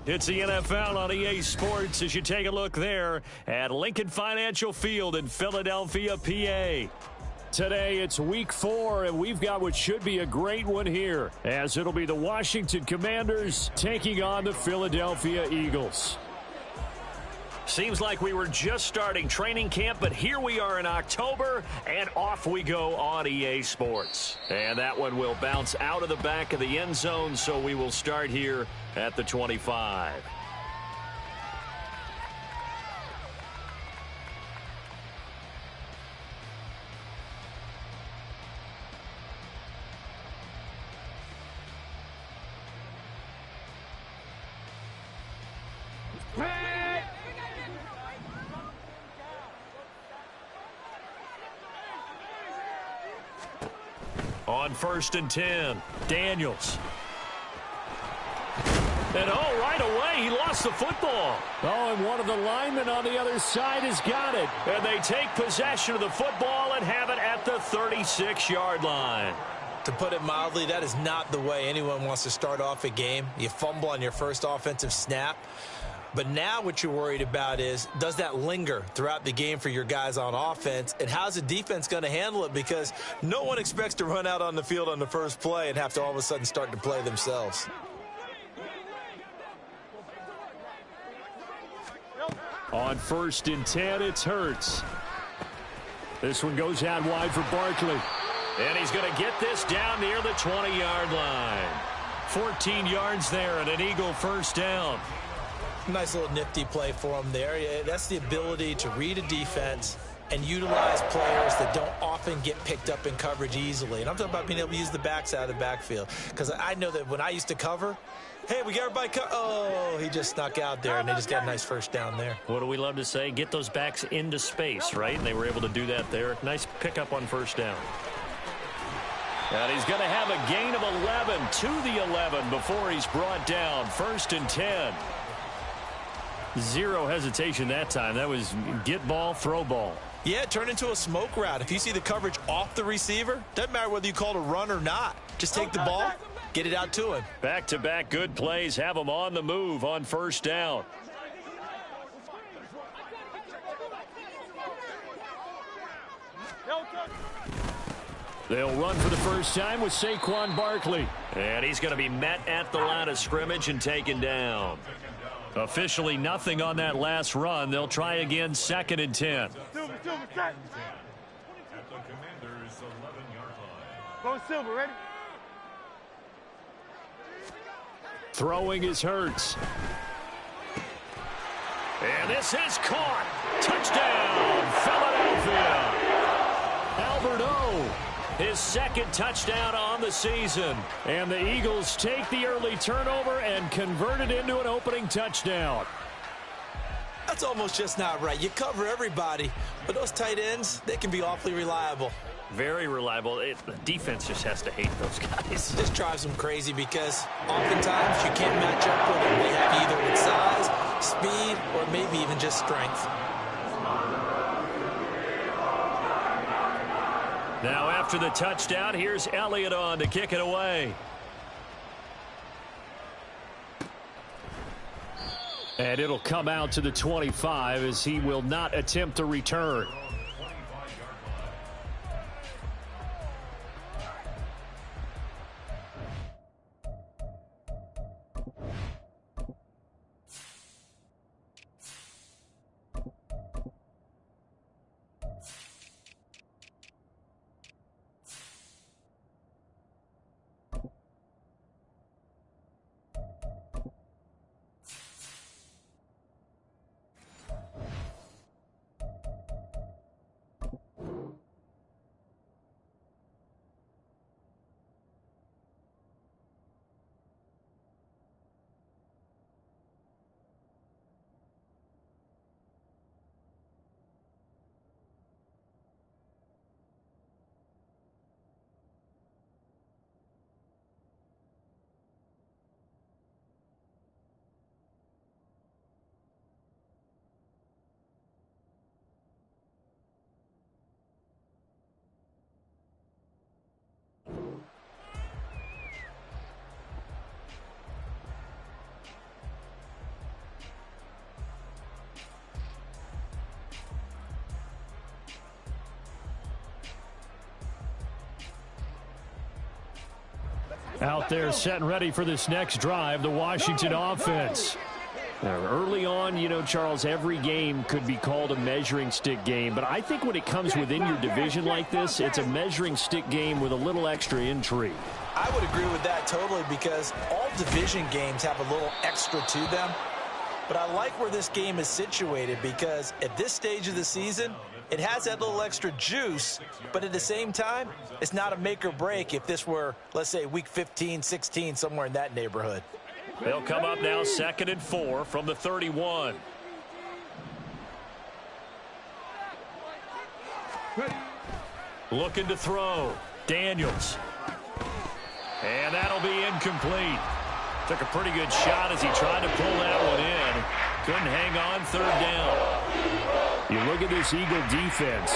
It's the NFL on EA Sports as you take a look there at Lincoln Financial Field in Philadelphia, PA. Today, it's week 4, and we've got what should be a great one here, as it'll be the Washington Commanders taking on the Philadelphia Eagles. Seems like we were just starting training camp, but here we are in October, and off we go on EA Sports. And that one will bounce out of the back of the end zone, so we will start here at the 25. On 1st and 10, Daniels. And right away, he lost the football. And one of the linemen on the other side has got it. And they take possession of the football and have it at the 36-yard line. To put it mildly, that is not the way anyone wants to start off a game. You fumble on your first offensive snap. But now what you're worried about is, does that linger throughout the game for your guys on offense? And how's the defense going to handle it? Because no one expects to run out on the field on the first play and have to all of a sudden start to play themselves. On 1st and 10, it's Hurts. This one goes out wide for Barkley. And he's going to get this down near the 20-yard line. 14 yards there and an Eagle first down. Nice little nifty play for him there. That's the ability to read a defense and utilize players that don't often get picked up in coverage easily. And I'm talking about being able to use the backs out of the backfield. Because I know that when I used to cover, hey, we got everybody he just snuck out there, and they just got a nice first down there. What do we love to say? Get those backs into space, right? And they were able to do that there. Nice pickup on first down. And he's going to have a gain of 11 to the 11 before he's brought down. 1st and 10. Zero hesitation that time. That was get ball, throw ball. Yeah, it turned into a smoke route. If you see the coverage off the receiver, doesn't matter whether you call it a run or not. Just take the ball, get it out to him. Back-to-back good plays have him on the move on first down. They'll run for the first time with Saquon Barkley. And he's going to be met at the line of scrimmage and taken down. Officially nothing on that last run. They'll try again 2nd and 10. Go Silver, ready? Throwing is Hurts. And this is caught. Touchdown, Philadelphia. Albert O, his 2nd touchdown on the season. And the Eagles take the early turnover and convert it into an opening touchdown. That's almost just not right. You cover everybody, but those tight ends, they can be awfully reliable. Very reliable. The defense just has to hate those guys. It just drives them crazy because oftentimes you can't match up with them. They have either with size, speed, or maybe even just strength. Now after the touchdown, here's Elliott on to kick it away. And it'll come out to the 25 as he will not attempt to return. Out there setting ready for this next drive, the Washington offense. Now, early on, you know, Charles, every game could be called a measuring stick game. But I think when it comes within your division like this, it's a measuring stick game with a little extra intrigue. I would agree with that totally because all division games have a little extra to them. But I like where this game is situated because at this stage of the season, it has that little extra juice, but at the same time, it's not a make or break if this were, let's say, week 15, 16, somewhere in that neighborhood. They'll come up now 2nd and 4 from the 31. Looking to throw. Daniels. And that'll be incomplete. Took a pretty good shot as he tried to pull that one in. Couldn't hang on, 3rd down. You look at this Eagle defense.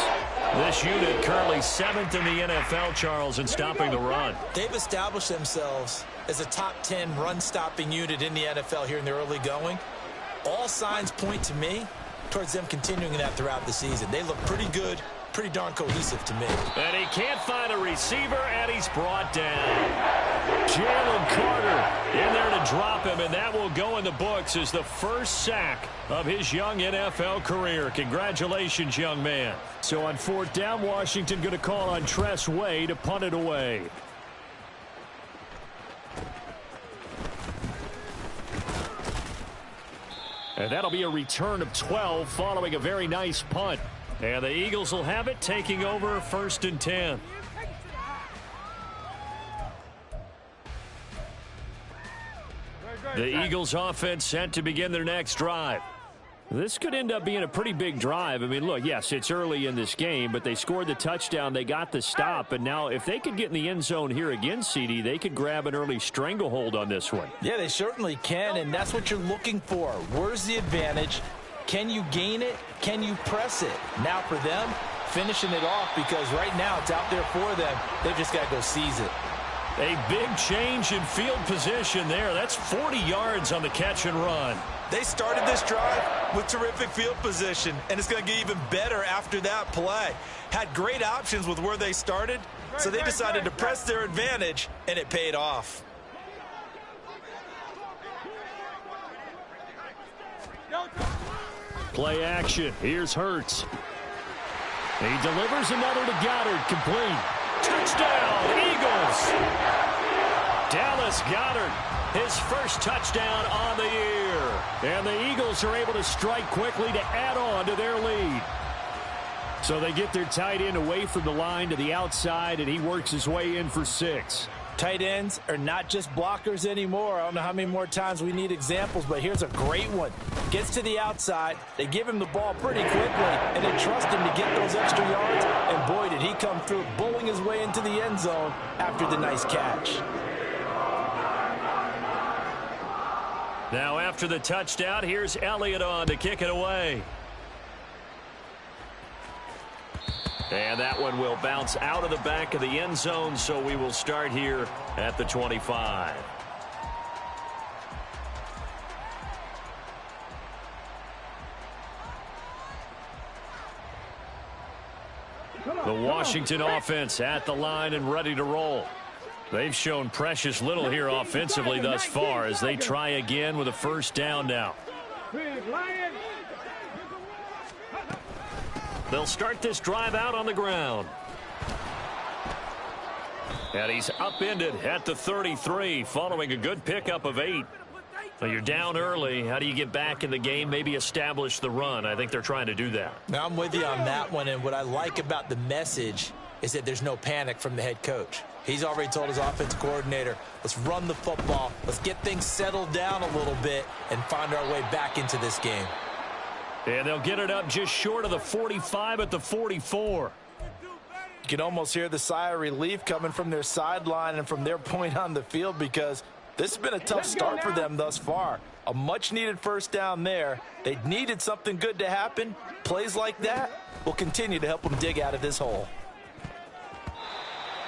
This unit currently 7th in the NFL, Charles, in stopping the run. They've established themselves as a top 10 run-stopping unit in the NFL here in the early going. All signs point to me towards them continuing that throughout the season. They look pretty good, pretty darn cohesive to me. And he can't find a receiver, and he's brought down. Jalen Carter in there to drop him, and that will go in the books as the first sack of his young NFL career. Congratulations, young man. So on 4th down, Washington going to call on Tress Way to punt it away. And that'll be a return of 12 following a very nice punt. And the Eagles will have it, taking over 1st and 10. The Eagles offense set to begin their next drive. This could end up being a pretty big drive. I mean, look, yes, it's early in this game, but they scored the touchdown. They got the stop. And now if they could get in the end zone here again, CD, they could grab an early stranglehold on this one. Yeah, they certainly can, and that's what you're looking for. Where's the advantage? Can you gain it? Can you press it? Now for them, finishing it off because right now it's out there for them. They've just got to go seize it. A big change in field position there. That's 40 yards on the catch and run. They started this drive with terrific field position, and it's going to get even better after that play. Had great options with where they started, so they decided to press their advantage, and it paid off. Play action. Here's Hurts. He delivers another to Goddard, complete. Touchdown, Eagles. Dallas Goedert, his first touchdown on the year. And the Eagles are able to strike quickly to add on to their lead. So they get their tight end away from the line to the outside, and he works his way in for 6. Tight ends are not just blockers anymore. I don't know how many more times we need examples, but here's a great one. Gets to the outside. They give him the ball pretty quickly, and they trust him to get those extra yards. And boy, did he come through, bowling his way into the end zone after the nice catch. Now after the touchdown, here's Elliott on to kick it away. And that one will bounce out of the back of the end zone, so we will start here at the 25. The Washington offense at the line and ready to roll. They've shown precious little here offensively thus far as they try again with a first down now. They'll start this drive out on the ground. And he's upended at the 33 following a good pickup of 8. Now you're down early. How do you get back in the game? Maybe establish the run. I think they're trying to do that. Now I'm with you on that one, and what I like about the message is that there's no panic from the head coach. He's already told his offensive coordinator, let's run the football, let's get things settled down a little bit and find our way back into this game. And they'll get it up just short of the 45 at the 44. You can almost hear the sigh of relief coming from their sideline and from their point on the field because this has been a tough start for them thus far. A much-needed first down there. They needed something good to happen. Plays like that will continue to help them dig out of this hole.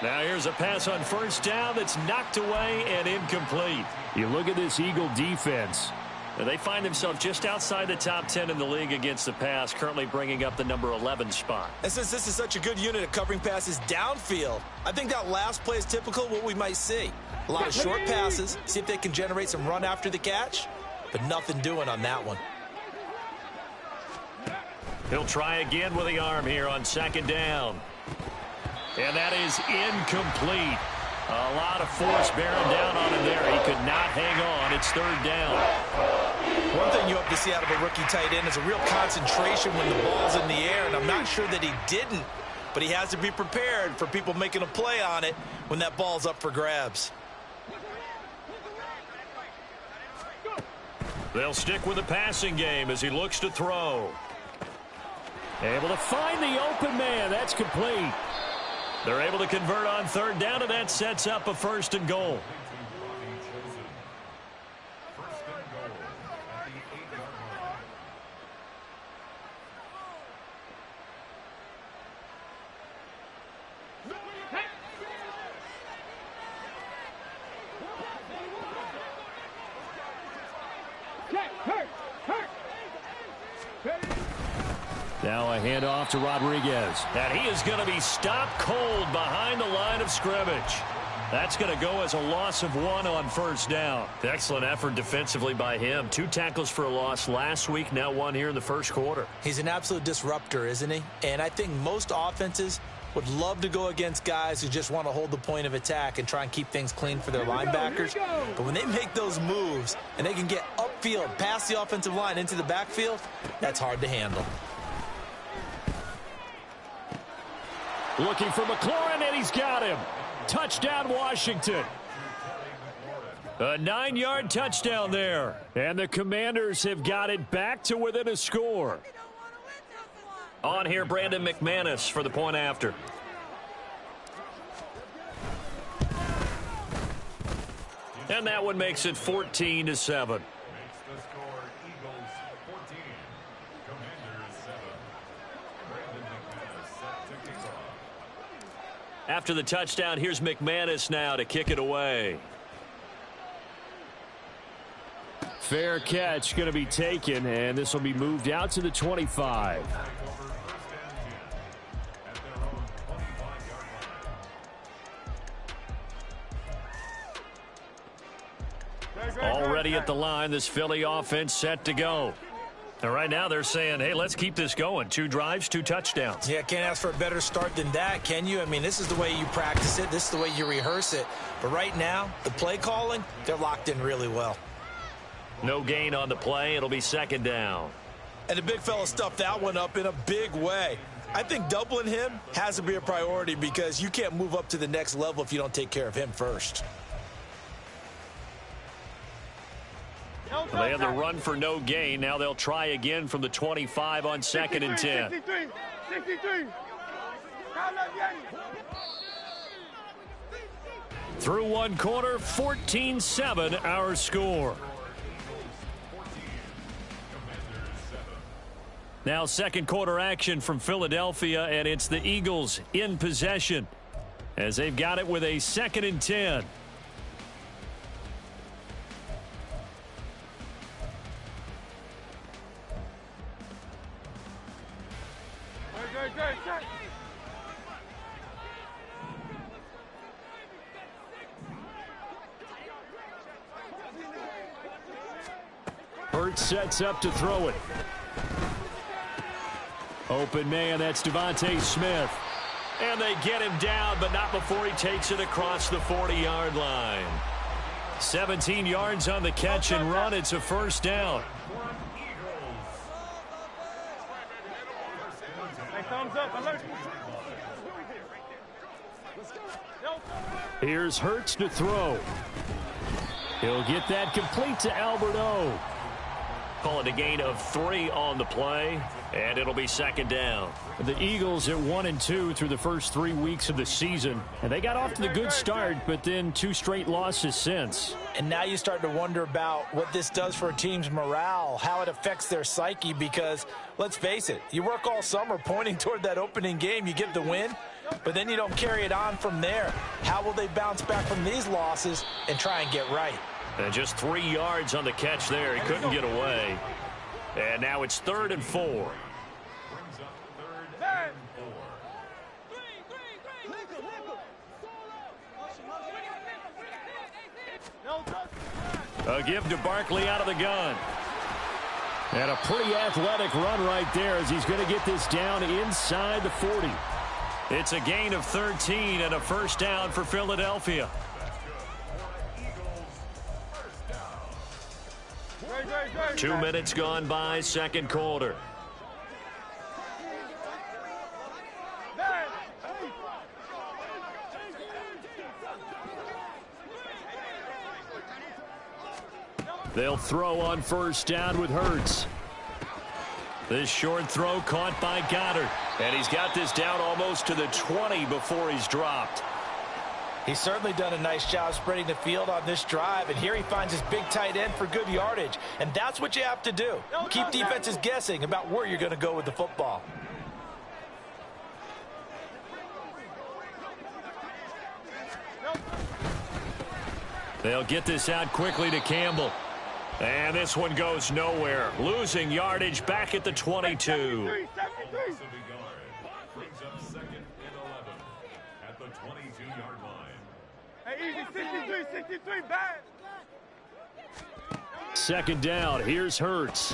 Now here's a pass on first down that's knocked away and incomplete. You look at this Eagle defense. They find themselves just outside the top 10 in the league against the pass, currently bringing up the number 11 spot. And since this is such a good unit of covering passes downfield, I think that last play is typical of what we might see. A lot of short passes, see if they can generate some run after the catch, but nothing doing on that one. He'll try again with the arm here on second down. And that is incomplete. A lot of force bearing down on him there. He could not hang on. It's third down. One thing you hope to see out of a rookie tight end is a real concentration when the ball's in the air, and I'm not sure that he didn't, but he has to be prepared for people making a play on it when that ball's up for grabs. They'll stick with the passing game as he looks to throw. Able to find the open man. That's complete. They're able to convert on third down, and that sets up a first and goal. Now a handoff to Rodriguez. And he is going to be stopped cold behind the line of scrimmage. That's going to go as a loss of 1 on first down. Excellent effort defensively by him. 2 tackles for a loss last week, now 1 here in the first quarter. He's an absolute disruptor, isn't he? And I think most offenses would love to go against guys who just want to hold the point of attack and try and keep things clean for their linebackers. But when they make those moves and they can get upfield, past the offensive line into the backfield, that's hard to handle. Looking for McLaurin, and he's got him. Touchdown, Washington. A 9-yard touchdown there. And the Commanders have got it back to within a score. On here, Brandon McManus for the point after. And that one makes it 14-7. After the touchdown, here's McManus now to kick it away. Fair catch going to be taken, and this will be moved out to the 25. Already at the line, this Philly offense set to go. And right now they're saying, hey, let's keep this going. 2 drives, 2 touchdowns. Yeah, can't ask for a better start than that, can you? I mean, this is the way you practice it. This is the way you rehearse it. But right now, the play calling, they're locked in really well. No gain on the play. It'll be second down. And the big fella stuffed that one up in a big way. I think doubling him has to be a priority because you can't move up to the next level if you don't take care of him first. They had the run for no gain. Now they'll try again from the 25 on second and 10. 63. Through one quarter, 14-7 our score. Now second quarter action from Philadelphia, and it's the Eagles in possession as they've got it with a second and 10. Hurts sets up to throw it. Open man, that's Devontae Smith. And they get him down, but not before he takes it across the 40-yard line. 17 yards on the catch and run. It's a first down. Here's Hurts to throw. He'll get that complete to Albert O. Call it a gain of 3 on the play, and it'll be second down. The Eagles at 1-2 through the first 3 weeks of the season, and they got off to the good start, but then 2 straight losses since. And now you start to wonder about what this does for a team's morale, how it affects their psyche, because let's face it, you work all summer pointing toward that opening game, you get the win, but then you don't carry it on from there. How will they bounce back from these losses and try and get right? And just 3 yards on the catch there. He couldn't get away. And now it's 3rd and 4. A give to Barkley out of the gun. And a pretty athletic run right there as he's going to get this down inside the 40. It's a gain of 13 and a first down for Philadelphia. Great. 2 minutes gone by, second quarter. They'll throw on first down with Hurts. This short throw caught by Goddard. And he's got this down almost to the 20 before he's dropped. He's certainly done a nice job spreading the field on this drive. And here he finds his big tight end for good yardage. And that's what you have to do. Keep defenses guessing about where you're going to go with the football. They'll get this out quickly to Campbell. And this one goes nowhere. Losing yardage back at the 22. Brings up 2nd and 11 at the 22-yard line. Hey, easy, 63, bad. Second down, here's Hurts.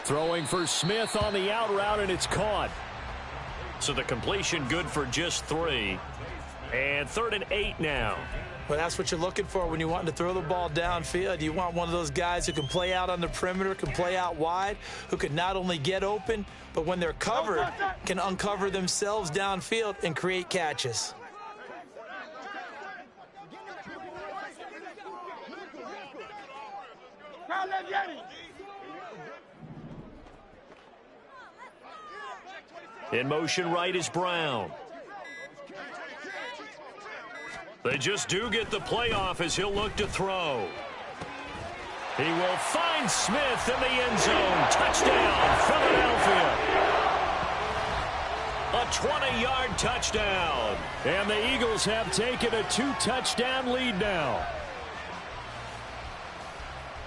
Throwing for Smith on the out route, and it's caught. So the completion good for just 3. And 3rd and 8 now. Well, that's what you're looking for when you want to throw the ball downfield. You want one of those guys who can play out on the perimeter, can play out wide, who can not only get open, but when they're covered, can uncover themselves downfield and create catches. In motion right is Brown. They just do get the playoff as he'll look to throw. He will find Smith in the end zone. Touchdown, Philadelphia. A 20-yard touchdown. And the Eagles have taken a 2-touchdown lead now.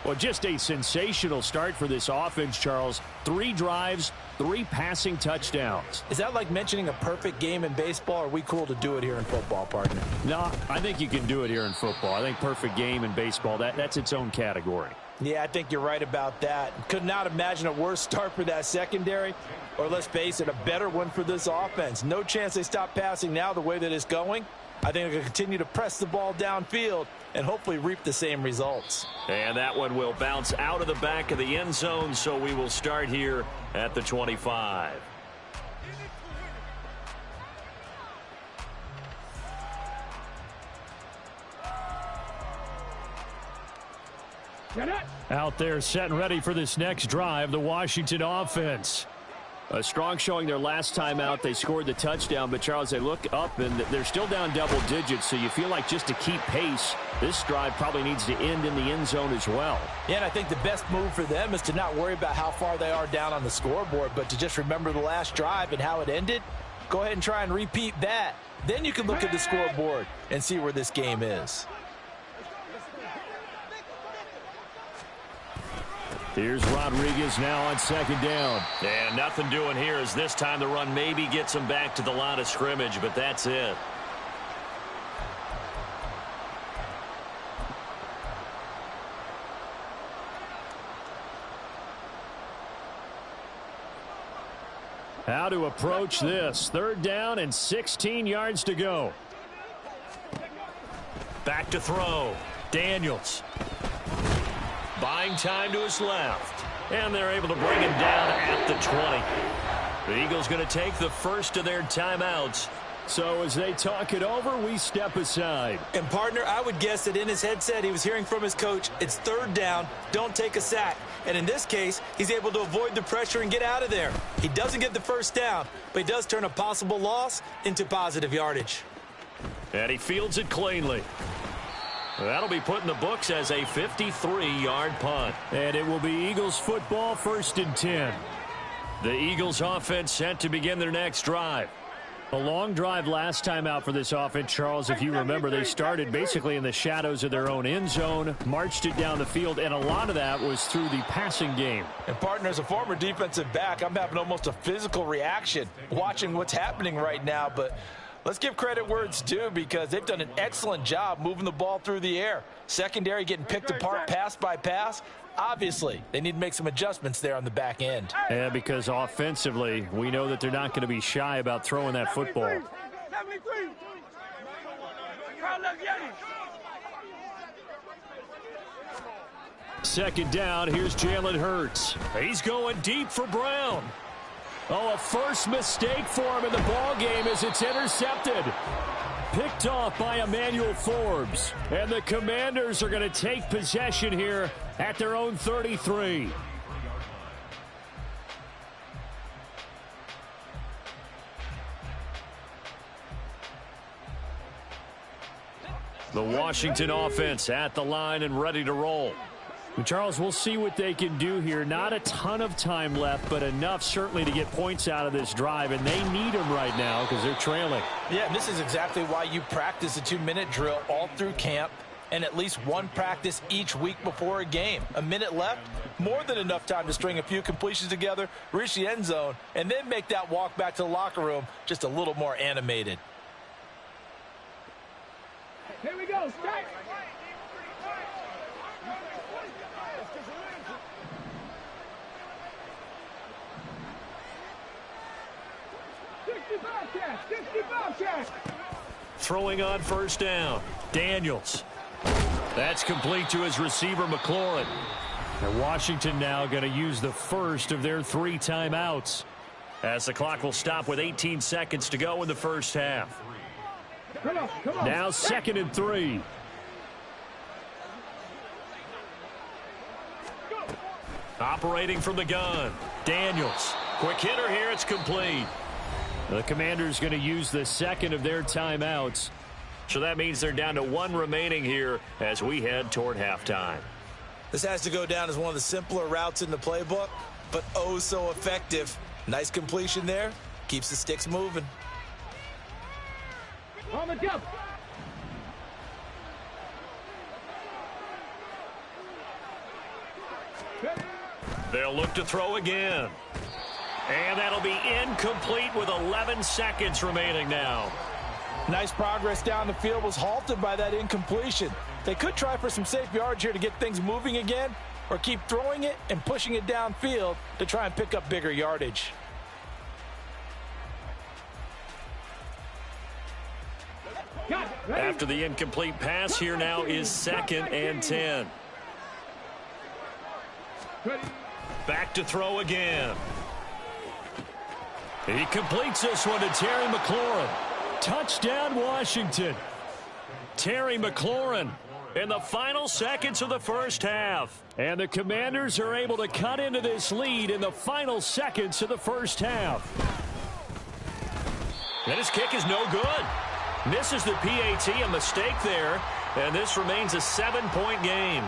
Well, just a sensational start for this offense, Charles. 3 drives, 3 passing touchdowns. Is that like mentioning a perfect game in baseball, or are we cool to do it here in football, partner? No, I think you can do it here in football. I think perfect game in baseball, that's its own category. Yeah, I think you're right about that. Could not imagine a worse start for that secondary, or let's face it, a better one for this offense. No chance they stop passing now the way that it's going. I think they'll continue to press the ball downfield and hopefully reap the same results. And that one will bounce out of the back of the end zone, so we will start here at the 25. Out there set and ready for this next drive, the Washington offense. A strong showing their last time out. They scored the touchdown, but Charles, they look up and they're still down double digits, so you feel like just to keep pace, this drive probably needs to end in the end zone as well. Yeah, and I think the best move for them is to not worry about how far they are down on the scoreboard, but to just remember the last drive and how it ended. Go ahead and try and repeat that. Then you can look at the scoreboard and see where this game is. Here's Rodriguez now on second down. And nothing doing here as this time the run maybe gets him back to the line of scrimmage, but that's it. How to approach this. 3rd down and 16 yards to go. Back to throw. Daniels. Buying time to his left. And they're able to bring him down at the 20. The Eagles going to take the first of their timeouts. So as they talk it over, we step aside. And partner, I would guess that in his headset he was hearing from his coach, it's 3rd down, don't take a sack. And in this case, he's able to avoid the pressure and get out of there. He doesn't get the first down, but he does turn a possible loss into positive yardage. And he fields it cleanly. That'll be put in the books as a 53-yard punt. And it will be Eagles football, 1st and 10. The Eagles offense set to begin their next drive. A long drive last time out for this offense, Charles. If you remember, they started basically in the shadows of their own end zone, marched it down the field, and a lot of that was through the passing game. And, partner, as a former defensive back, I'm having almost a physical reaction watching what's happening right now. But let's give credit where it's due, because they've done an excellent job moving the ball through the air. Secondary getting picked apart pass by pass. Obviously, they need to make some adjustments there on the back end. Yeah, because offensively, we know that they're not going to be shy about throwing that football. Second down, here's Jalen Hurts. He's going deep for Brown. Oh, a first mistake for him in the ball game as it's intercepted. Picked off by Emmanuel Forbes. And the Commanders are going to take possession here at their own 33. The Washington offense at the line and ready to roll. And Charles, we'll see what they can do here. Not a ton of time left, but enough certainly to get points out of this drive, and they need them right now because they're trailing. Yeah, and this is exactly why you practice a 2-minute drill all through camp and at least one practice each week before a game. A minute left, more than enough time to string a few completions together, reach the end zone, and then make that walk back to the locker room just a little more animated. Here we go, strike! Throwing on first down. Daniels. That's complete to his receiver, McLaurin. And Washington now going to use the first of their 3 timeouts, as the clock will stop with 18 seconds to go in the first half. Come on. Now 2nd and 3. Operating from the gun. Daniels. Quick hitter here. It's complete. The Commanders going to use the 2nd of their timeouts. So that means they're down to 1 remaining here as we head toward halftime. This has to go down as one of the simpler routes in the playbook, but oh so effective. Nice completion there. Keeps the sticks moving. On the jump. They'll look to throw again. And that'll be incomplete with 11 seconds remaining now. Nice progress down the field, was halted by that incompletion. They could try for some safe yards here to get things moving again, or keep throwing it and pushing it downfield to try and pick up bigger yardage. After the incomplete pass, here now is 2nd and 10. Back to throw again. He completes this one to Terry McLaurin. Touchdown, Washington. Terry McLaurin in the final seconds of the first half. And the Commanders are able to cut into this lead in the final seconds of the first half. And his kick is no good. Misses the PAT, a mistake there. And this remains a 7-point game.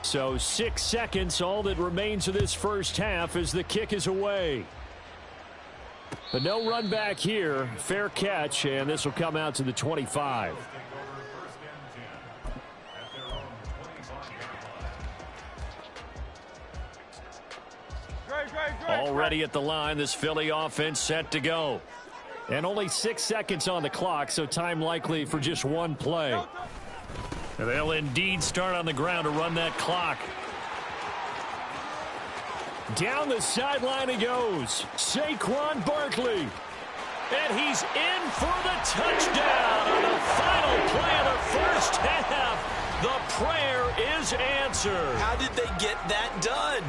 So 6 seconds, all that remains of this first half as the kick is away. But no run back here. Fair catch, and this will come out to the 25. Already at the line, this Philly offense set to go. And only 6 seconds on the clock, so time likely for just one play. And they'll indeed start on the ground to run that clock. Down the sideline he goes. Saquon Barkley. And he's in for the touchdown on the final play of the first half. The prayer is answered. How did they get that done?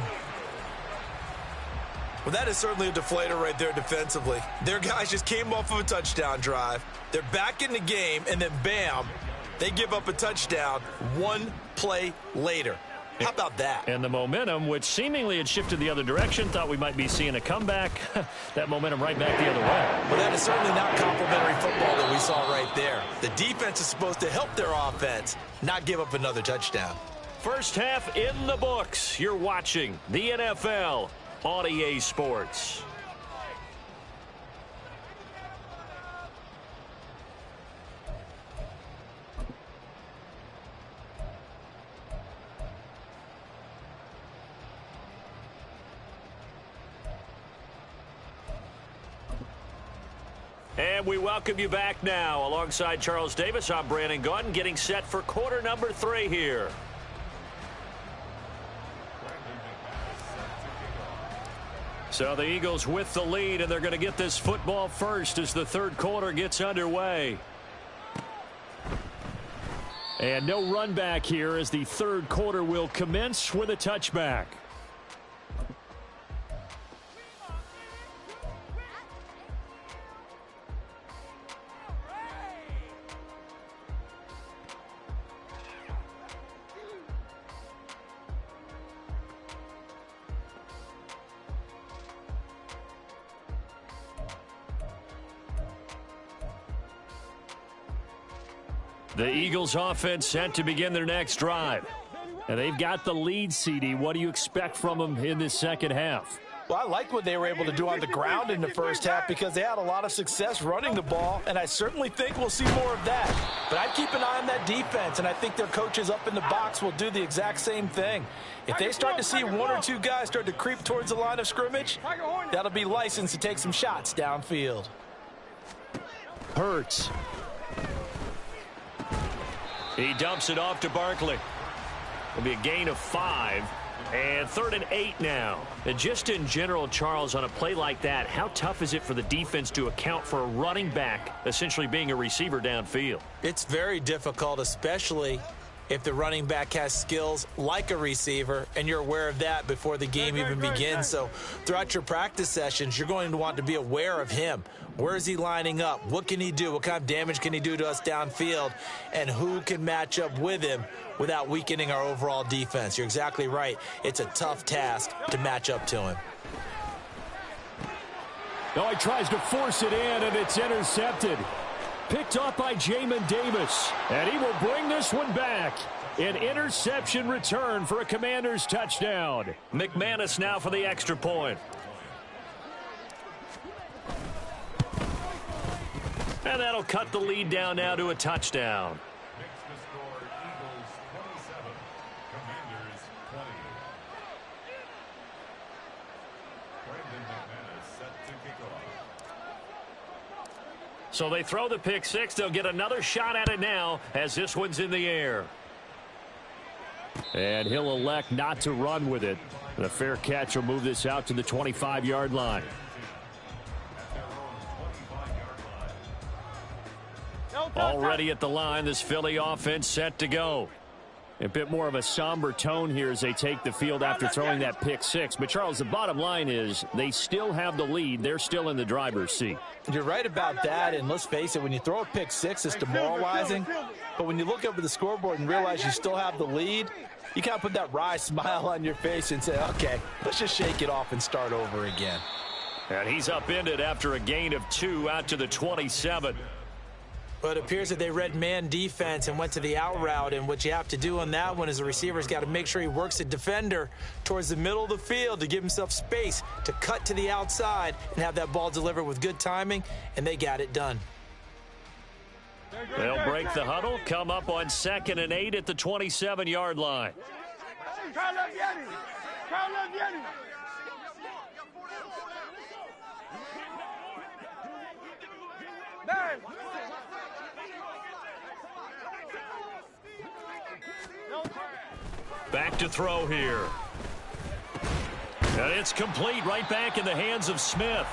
Well, that is certainly a deflator right there defensively. Their guys just came off of a touchdown drive. They're back in the game, and then bam, they give up a touchdown 1 play later. How about that? And the momentum, which seemingly had shifted the other direction, thought we might be seeing a comeback. That momentum right back the other way. Well, that is certainly not complimentary football that we saw right there. The defense is supposed to help their offense, not give up another touchdown. First half in the books. You're watching the NFL on EA Sports. And we welcome you back now. Alongside Charles Davis, I'm Brandon Gaudin, getting set for quarter number 3 here. So the Eagles with the lead, and they're going to get this football first as the third quarter gets underway. And no run back here as the third quarter will commence with a touchback. The Eagles offense set to begin their next drive. And they've got the lead, CD. What do you expect from them in this second half? Well, I like what they were able to do on the ground in the first half because they had a lot of success running the ball, and I certainly think we'll see more of that. But I'd keep an eye on that defense, and I think their coaches up in the box will do the exact same thing. If they start to see one or two guys start to creep towards the line of scrimmage, that'll be licensed to take some shots downfield. Hurts. He dumps it off to Barkley. It'll be a gain of 5. And 3rd and 8 now. And just in general, Charles, on a play like that, how tough is it for the defense to account for a running back essentially being a receiver downfield? It's very difficult, especially if the running back has skills like a receiver, and you're aware of that before the game even begins. So throughout your practice sessions, you're going to want to be aware of him. Where is he lining up? What can he do? What kind of damage can he do to us downfield? And who can match up with him without weakening our overall defense? You're exactly right. It's a tough task to match up to him. Oh, he tries to force it in, and it's intercepted. Picked off by Jamin Davis. And he will bring this one back. An interception return for a Commanders touchdown. McManus now for the extra point. And that'll cut the lead down now to a touchdown. Makes the score Eagles 27, Commanders 20. Brandon McManus set to kick off. So they throw the pick 6. They'll get another shot at it now as this one's in the air. And he'll elect not to run with it. The fair catch will move this out to the 25-yard line. Already at the line, this Philly offense set to go. A bit more of a somber tone here as they take the field after throwing that pick 6. But, Charles, the bottom line is they still have the lead. They're still in the driver's seat. You're right about that, and let's face it, when you throw a pick 6, it's demoralizing. But when you look up at the scoreboard and realize you still have the lead, you kind of put that wry smile on your face and say, okay, let's just shake it off and start over again. And he's upended after a gain of 2 out to the 27. But it appears that they read man defense and went to the out route, and what you have to do on that one is the receiver's got to make sure he works the defender towards the middle of the field to give himself space to cut to the outside and have that ball delivered with good timing, and they got it done. They'll break the huddle, come up on 2nd and 8 at the 27-yard line. Back to throw here. And it's complete, right back in the hands of Smith.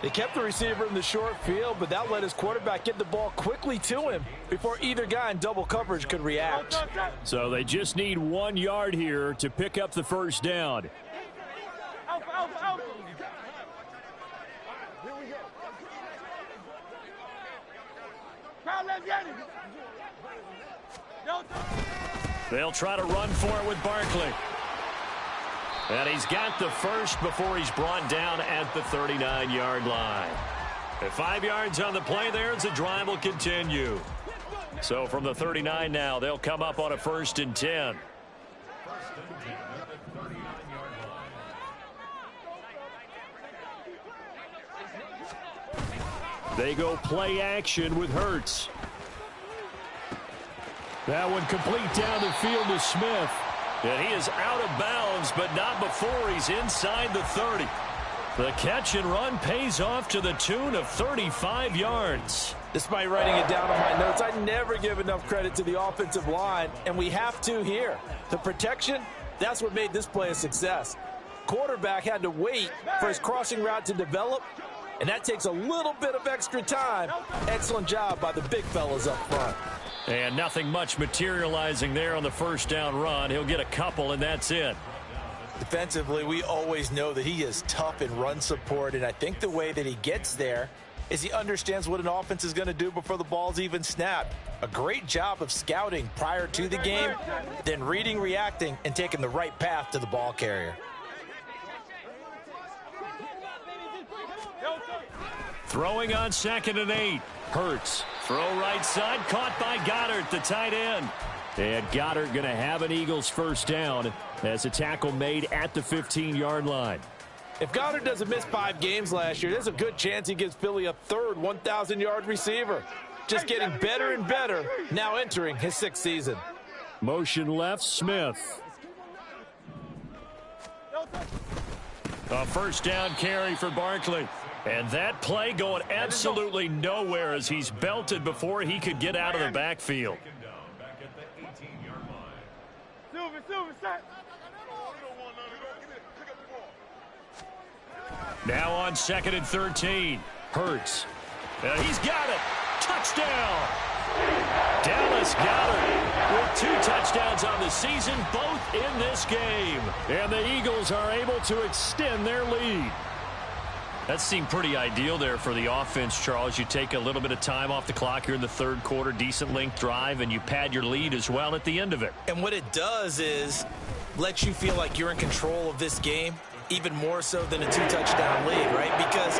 They kept the receiver in the short field, but that let his quarterback get the ball quickly to him before either guy in double coverage could react. So they just need 1 yard here to pick up the first down. They'll try to run for it with Barkley. And he's got the first before he's brought down at the 39-yard line. At 5 yards on the play there as the drive will continue. So from the 39 now, they'll come up on a 1st and 10. They go play action with Hurts. That one complete down the field to Smith. And he is out of bounds, but not before he's inside the 30. The catch and run pays off to the tune of 35 yards. Despite writing it down on my notes, I never give enough credit to the offensive line, and we have to here. The protection, that's what made this play a success. Quarterback had to wait for his crossing route to develop, and that takes a little bit of extra time. Excellent job by the big fellas up front. And nothing much materializing there on the first down run. He'll get a couple, and that's it. Defensively, we always know that he is tough in run support, and I think the way that he gets there is he understands what an offense is going to do before the ball's even snapped. A great job of scouting prior to the game, then reading, reacting, and taking the right path to the ball carrier. Throwing on 2nd and 8. Hurts. Throw right side. Caught by Goddard, the tight end. And Goddard going to have an Eagles first down as a tackle made at the 15-yard line. If Goddard doesn't miss 5 games last year, there's a good chance he gives Philly a third 1,000-yard receiver. Just getting better and better, now entering his 6th season. Motion left, Smith. A first down carry for Barkley. And that play going absolutely nowhere as he's belted before he could get out of the backfield. Now on 2nd and 13. Hurts. He's got it. Touchdown. Dallas Goedert with 2 touchdowns on the season, both in this game. And the Eagles are able to extend their lead. That seemed pretty ideal there for the offense, Charles. You take a little bit of time off the clock here in the 3rd quarter, decent length drive, and you pad your lead as well at the end of it. And what it does is let you feel like you're in control of this game, even more so than a 2-touchdown lead, right? Because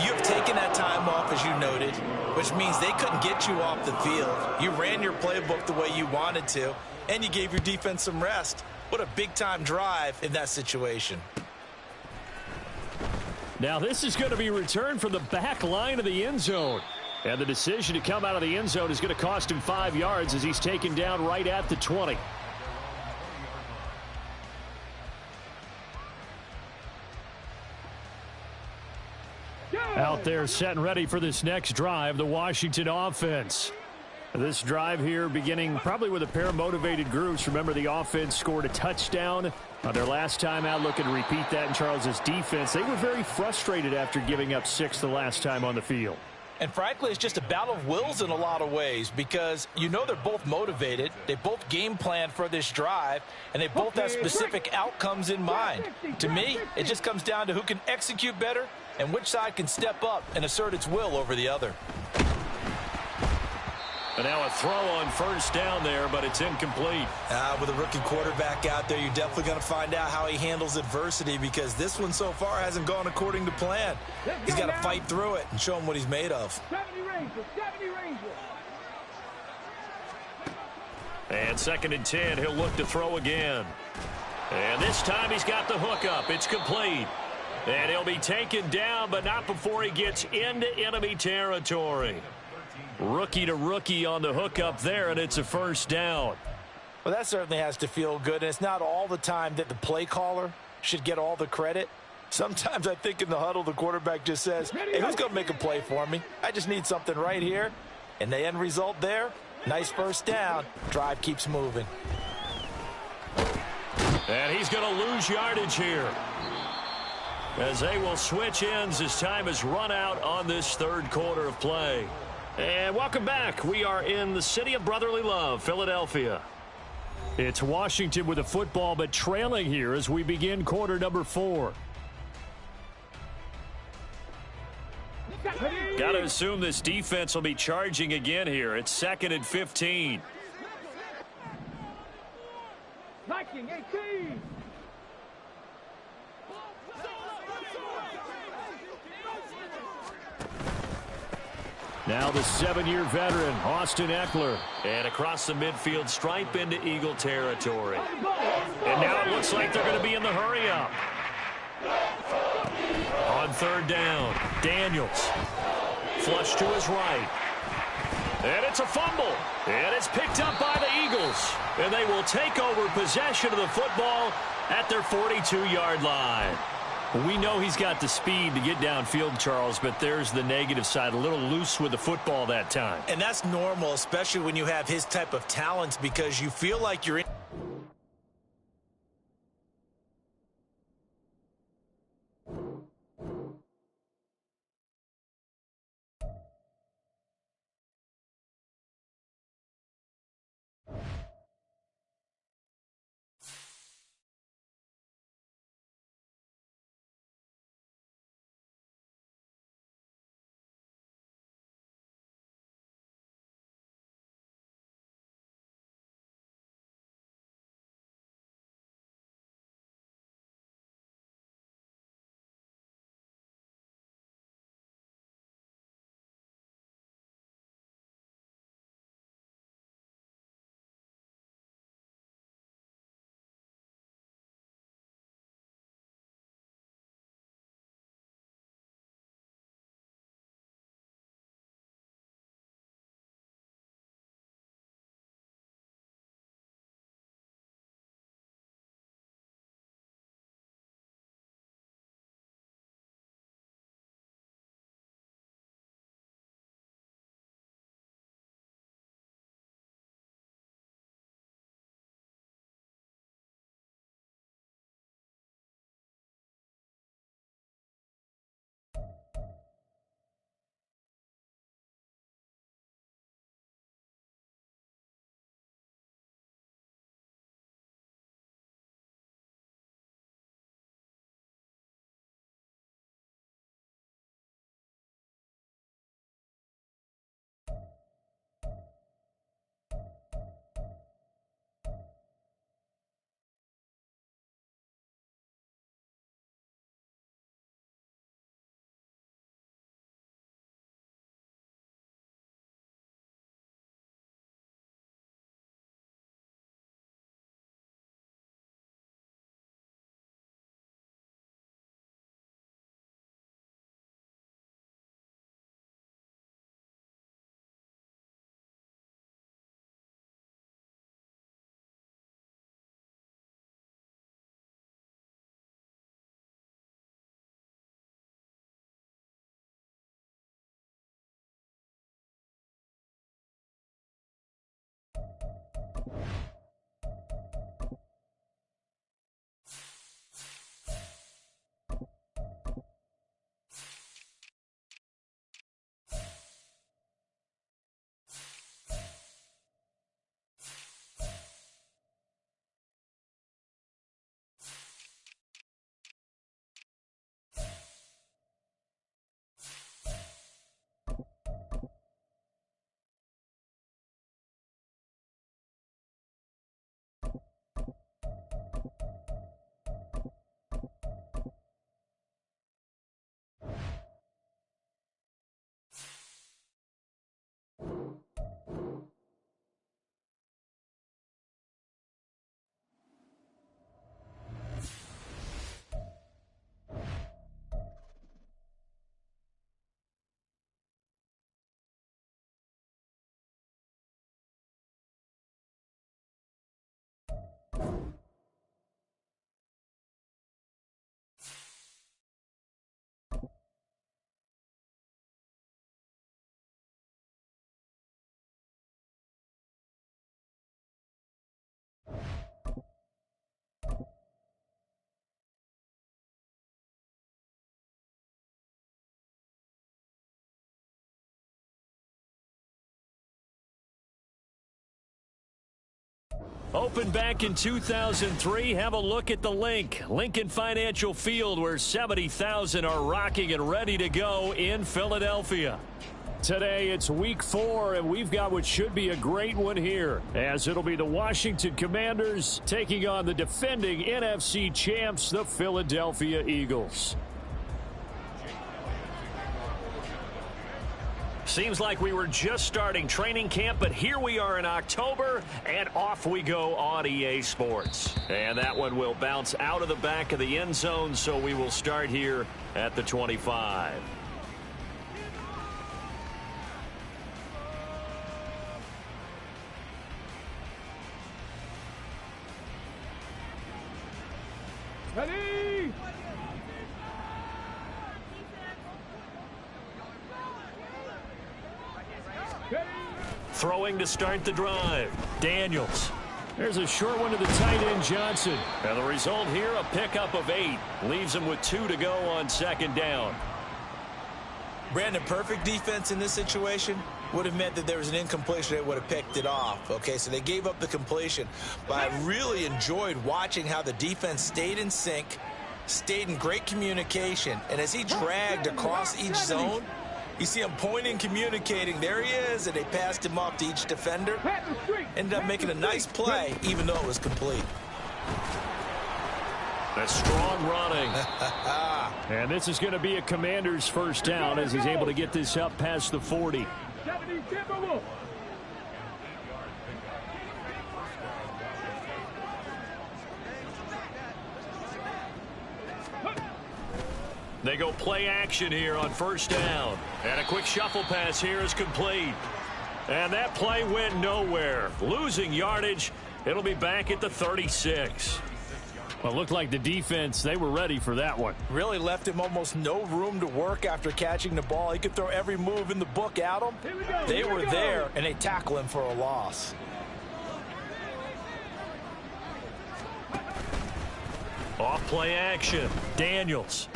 you've taken that time off, as you noted, which means they couldn't get you off the field. You ran your playbook the way you wanted to, and you gave your defense some rest. What a big-time drive in that situation. Now this is going to be returned from the back line of the end zone. And the decision to come out of the end zone is going to cost him 5 yards as he's taken down right at the 20. Out there set and ready for this next drive, the Washington offense. This drive here beginning probably with a pair of motivated groups. Remember, the offense scored a touchdown on their last time out. Looking to repeat that in Charles's defense. They were very frustrated after giving up 6 the last time on the field. And frankly, it's just a battle of wills in a lot of ways because you know they're both motivated. They both game plan for this drive, and they both have specific outcomes in mind. To me, it just comes down to who can execute better and which side can step up and assert its will over the other. And now a throw on first down there, but it's incomplete. With a rookie quarterback out there, you're definitely going to find out how he handles adversity because this one so far hasn't gone according to plan. He's got to fight through it and show him what he's made of. 70 Rangers. And 2nd and 10, he'll look to throw again. And this time he's got the hook up. It's complete. And he'll be taken down, but not before he gets into enemy territory. Rookie to rookie on the hookup there, and it's a first down. Well, that certainly has to feel good, and it's not all the time that the play caller should get all the credit. Sometimes I think in the huddle, the quarterback just says, hey, who's going to make a play for me? I just need something right here. And the end result there, nice first down. Drive keeps moving. And he's going to lose yardage here, as they will switch ends as time is run out on this 3rd quarter of play. And welcome back. We are in the city of brotherly love, Philadelphia. It's Washington with a football, but trailing here as we begin quarter number 4. Got to assume this defense will be charging again here. It's 2nd and 15. Blocking 18. Now the 7-year veteran, Austin Eckler. And across the midfield stripe into Eagle territory. And now it looks like they're going to be in the hurry-up. On third down, Daniels. Flush to his right. And it's a fumble. And it's picked up by the Eagles. And they will take over possession of the football at their 42-yard line. We know he's got the speed to get downfield, Charles, but there's the negative side, a little loose with the football that time. And that's normal, especially when you have his type of talents, because you feel like you're in. Opened back in 2003. Have a look at the link. Lincoln Financial Field, where 70,000 are rocking and ready to go in Philadelphia. Today, it's week 4, and we've got what should be a great one here, as it'll be the Washington Commanders taking on the defending NFC champs, the Philadelphia Eagles. Seems like we were just starting training camp, but here we are in October, and off we go on EA Sports. And that one will bounce out of the back of the end zone, so we will start here at the 25. Ready? Throwing to start the drive. Daniels. There's a short one to the tight end, Johnson. And the result here, a pickup of 8. Leaves him with 2 to go on second down. Brandon, perfect defense in this situation would have meant that there was an incompletion that would have picked it off. Okay, so they gave up the completion. But I really enjoyed watching how the defense stayed in sync, stayed in great communication. And as he dragged across each zone, you see him pointing, communicating. There he is, and they passed him off to each defender. Ended up making a nice play, even though it was complete. That's strong running. And this is going to be a Commander's first down as he's able to get this up past the 40. They go play action here on first down. And a quick shuffle pass here is complete. And that play went nowhere. Losing yardage. It'll be back at the 36. Well, it looked like the defense, they were ready for that one. Really left him almost no room to work after catching the ball. He could throw every move in the book at him. They were there, and they tackle him for a loss. Off play action. Daniels.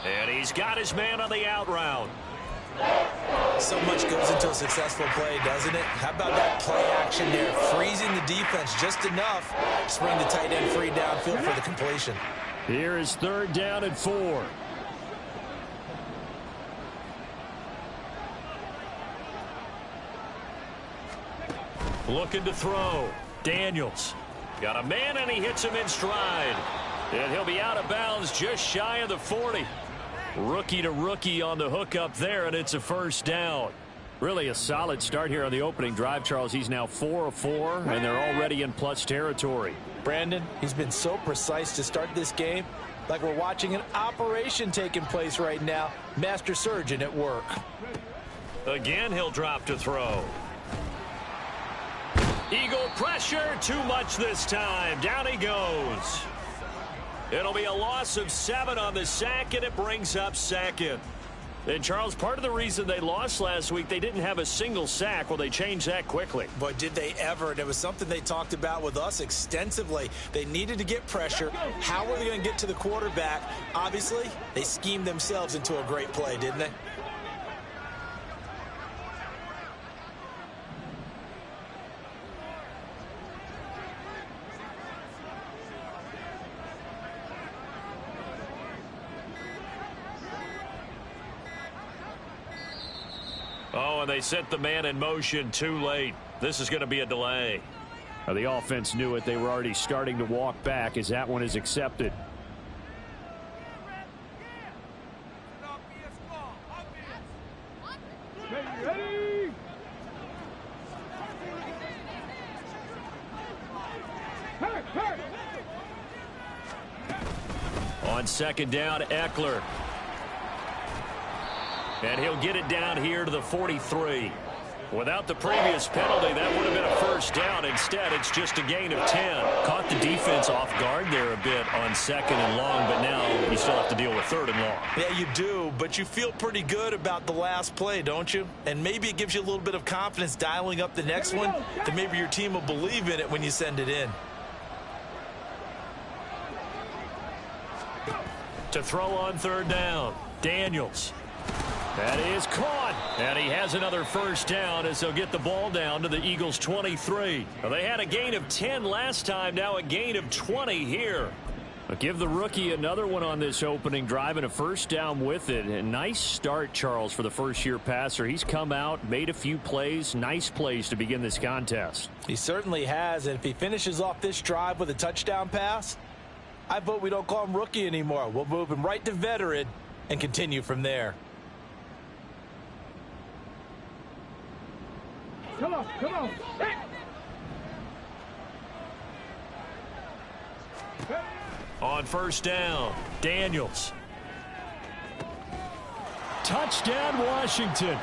And he's got his man on the out route. So much goes into a successful play, doesn't it? How about that play action there? Freezing the defense just enough to bring the tight end free downfield for the completion. Here is third down and 4. Looking to throw. Daniels. Got a man, and he hits him in stride. And he'll be out of bounds just shy of the 40. Rookie to rookie on the hookup there, and it's a first down. Really a solid start here on the opening drive, Charles. He's now 4 of 4, and they're already in plus territory. Brandon, he's been so precise to start this game, like we're watching an operation taking place right now. Master surgeon at work. Again, he'll drop to throw. Eagle pressure, too much this time. Down he goes. It'll be a loss of 7 on the sack, and it brings up second. And, Charles, part of the reason they lost last week, they didn't have a single sack. Well, they changed that quickly. But did they ever? And it was something they talked about with us extensively. They needed to get pressure. How were they going to get to the quarterback? Obviously, they schemed themselves into a great play, didn't they? Oh, and they sent the man in motion too late. This is going to be a delay. Now, the offense knew it. They were already starting to walk back as that one is accepted. Ready? On second down, Eckler. And he'll get it down here to the 43. Without the previous penalty, that would have been a first down. Instead, it's just a gain of 10. Caught the defense off guard there a bit on second and long, but now you still have to deal with third and long. Yeah, you do, but you feel pretty good about the last play, don't you? And maybe it gives you a little bit of confidence dialing up the next one, that maybe your team will believe in it when you send it in. To throw on third down, Daniels. That is caught, and he has another first down as they'll get the ball down to the Eagles' 23. Well, they had a gain of 10 last time, now a gain of 20 here. Give the rookie another one on this opening drive and a first down with it. A nice start, Charles, for the first-year passer. He's come out, made a few plays, nice plays to begin this contest. He certainly has, and if he finishes off this drive with a touchdown pass, I vote we don't call him rookie anymore. We'll move him right to veteran and continue from there. Come on, come on. Hey. On first down, Daniels. Touchdown, Washington.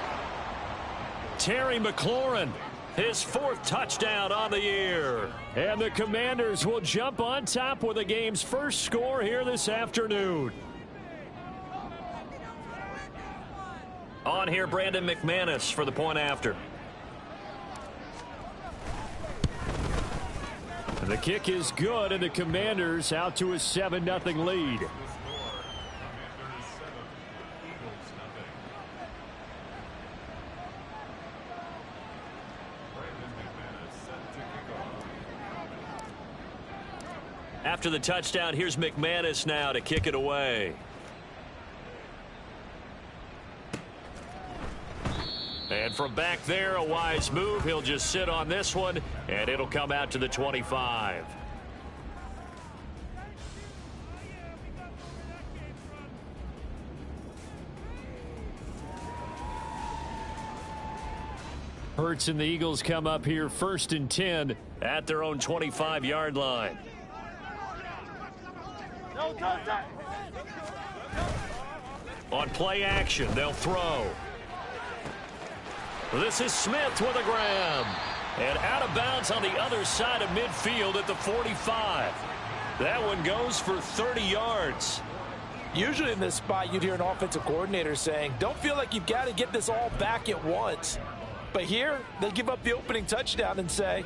Terry McLaurin, his 4th touchdown on the year. And the Commanders will jump on top with the game's first score here this afternoon. On here, Brandon McManus for the point after. The kick is good, and the Commanders out to a 7-0 lead. After the touchdown, here's McManus now to kick it away. And from back there, a wise move. He'll just sit on this one, and it'll come out to the 25. Hurts and the Eagles come up here 1st and 10 at their own 25-yard line. On play action, they'll throw. This is Smith with a grab. And out of bounds on the other side of midfield at the 45. That one goes for 30 yards. Usually in this spot, you'd hear an offensive coordinator saying, don't feel like you've got to get this all back at once. But here, they give up the opening touchdown and say,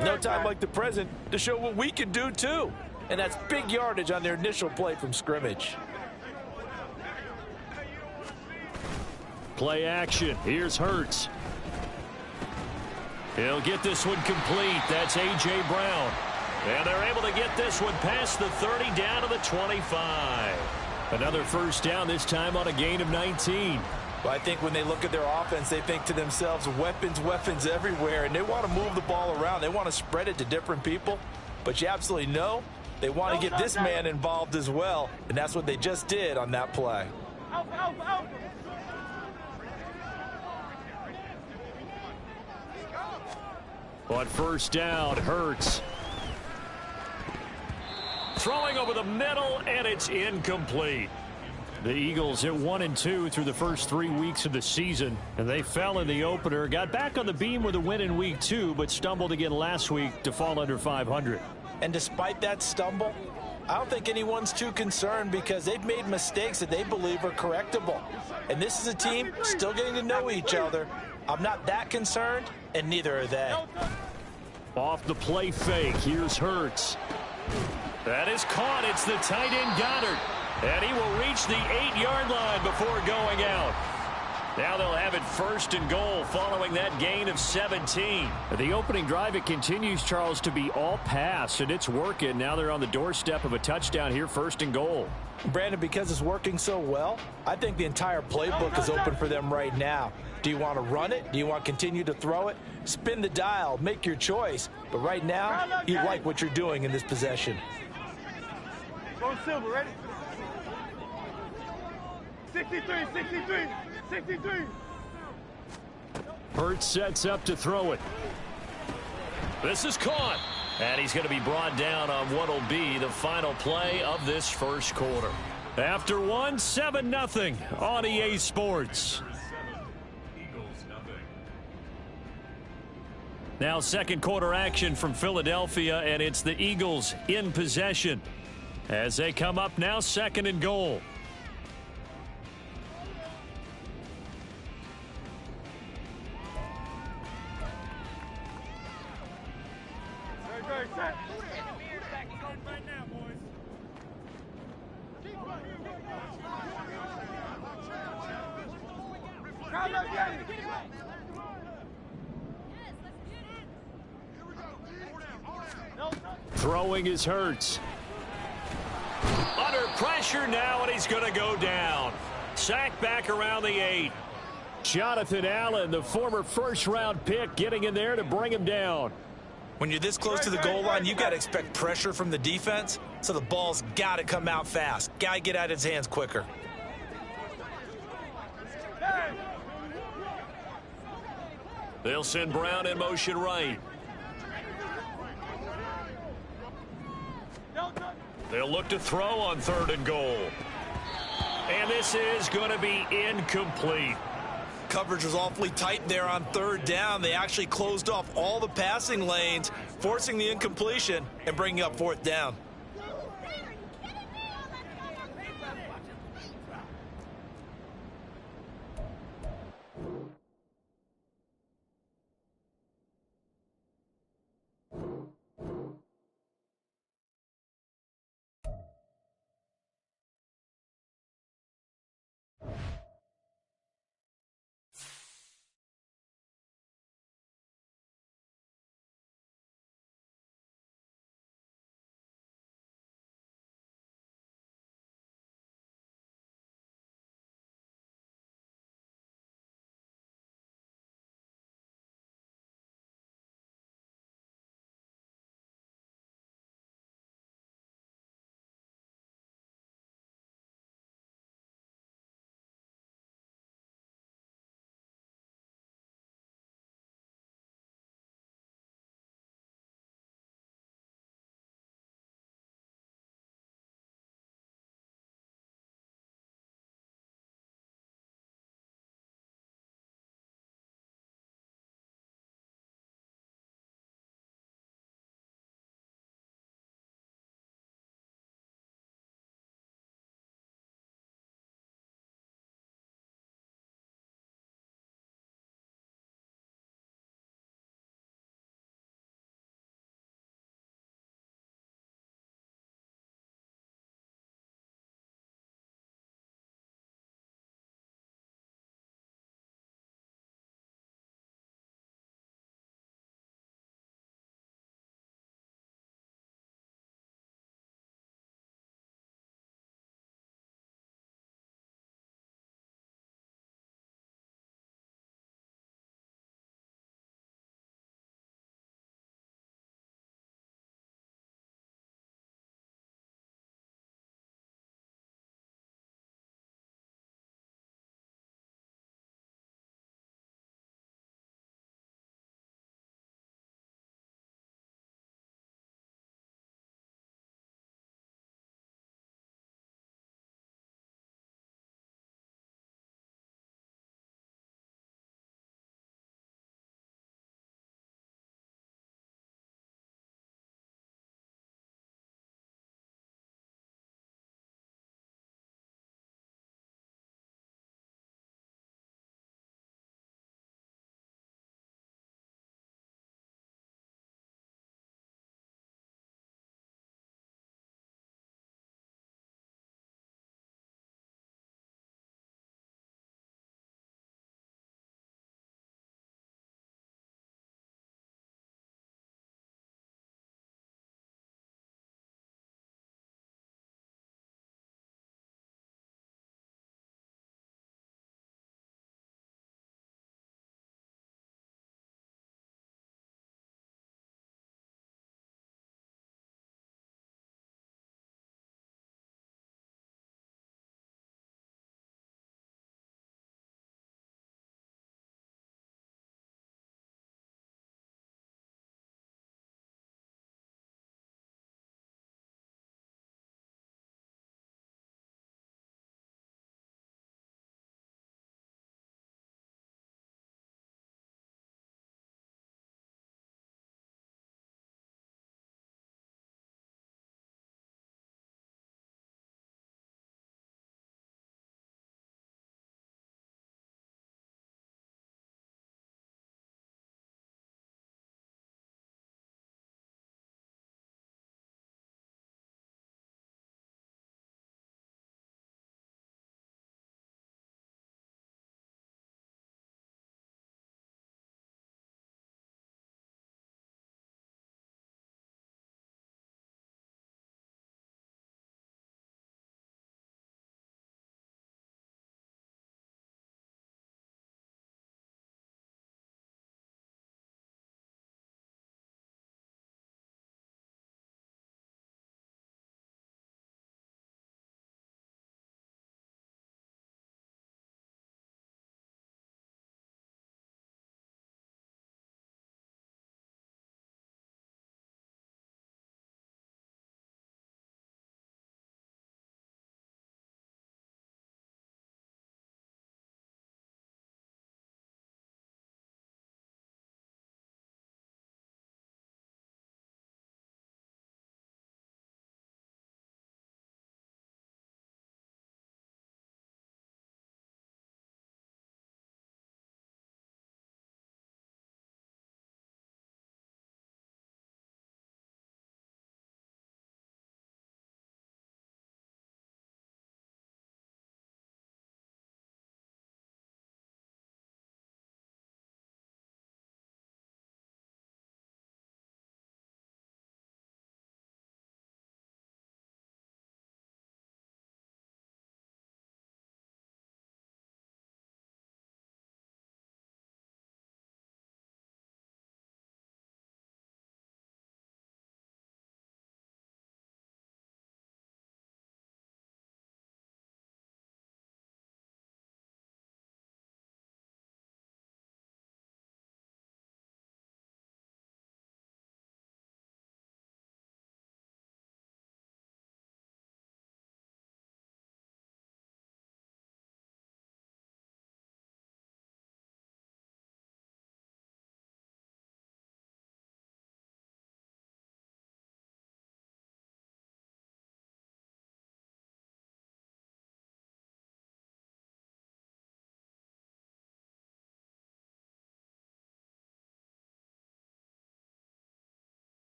no time like the present to show what we can do too. And that's big yardage on their initial play from scrimmage. Play action. Here's Hurts. He'll get this one complete. That's A.J. Brown. And they're able to get this one past the 30 down to the 25. Another first down, this time on a gain of 19. Well, I think when they look at their offense, they think to themselves, weapons, weapons everywhere. And they want to move the ball around. They want to spread it to different people. But you absolutely know they want to get this man involved as well. And that's what they just did on that play. On first down, Hurts. Throwing over the middle, and it's incomplete. The Eagles at 1-2 through the first 3 weeks of the season, and they fell in the opener, got back on the beam with a win in week 2, but stumbled again last week to fall under 500. And despite that stumble, I don't think anyone's too concerned because they've made mistakes that they believe are correctable. And this is a team still getting to know each other. I'm not that concerned, and neither are they. Off the play fake, here's Hurts. That is caught. It's the tight end Goddard. And he will reach the 8-yard line before going out. Now they'll have it 1st and goal following that gain of 17. The opening drive, it continues, Charles, to be all pass, and it's working. Now they're on the doorstep of a touchdown here, 1st and goal. Brandon, because it's working so well, I think the entire playbook is open for them right now. Do you want to run it? Do you want to continue to throw it? Spin the dial, make your choice. But right now, you like what you're doing in this possession. Go Silver, ready? 63, 63, 63. Hurts sets up to throw it. This is caught. And he's going to be brought down on what will be the final play of this first quarter. After one, 7-0 on EA Sports. Now second quarter action from Philadelphia, and it's the Eagles in possession as they come up now 2nd and goal. Throwing is Hurts. Under pressure now, and he's going to go down. Sacked back around the 8. Jonathan Allen, the former first-round pick, getting in there to bring him down. When you're this close to the goal line, you got to expect pressure from the defense, so the ball's got to come out fast. Got to get out of his hands quicker. They'll send Brown in motion right. They'll look to throw on 3rd and goal. And this is going to be incomplete. Coverage was awfully tight there on 3rd down. They actually closed off all the passing lanes, forcing the incompletion and bringing up 4th down.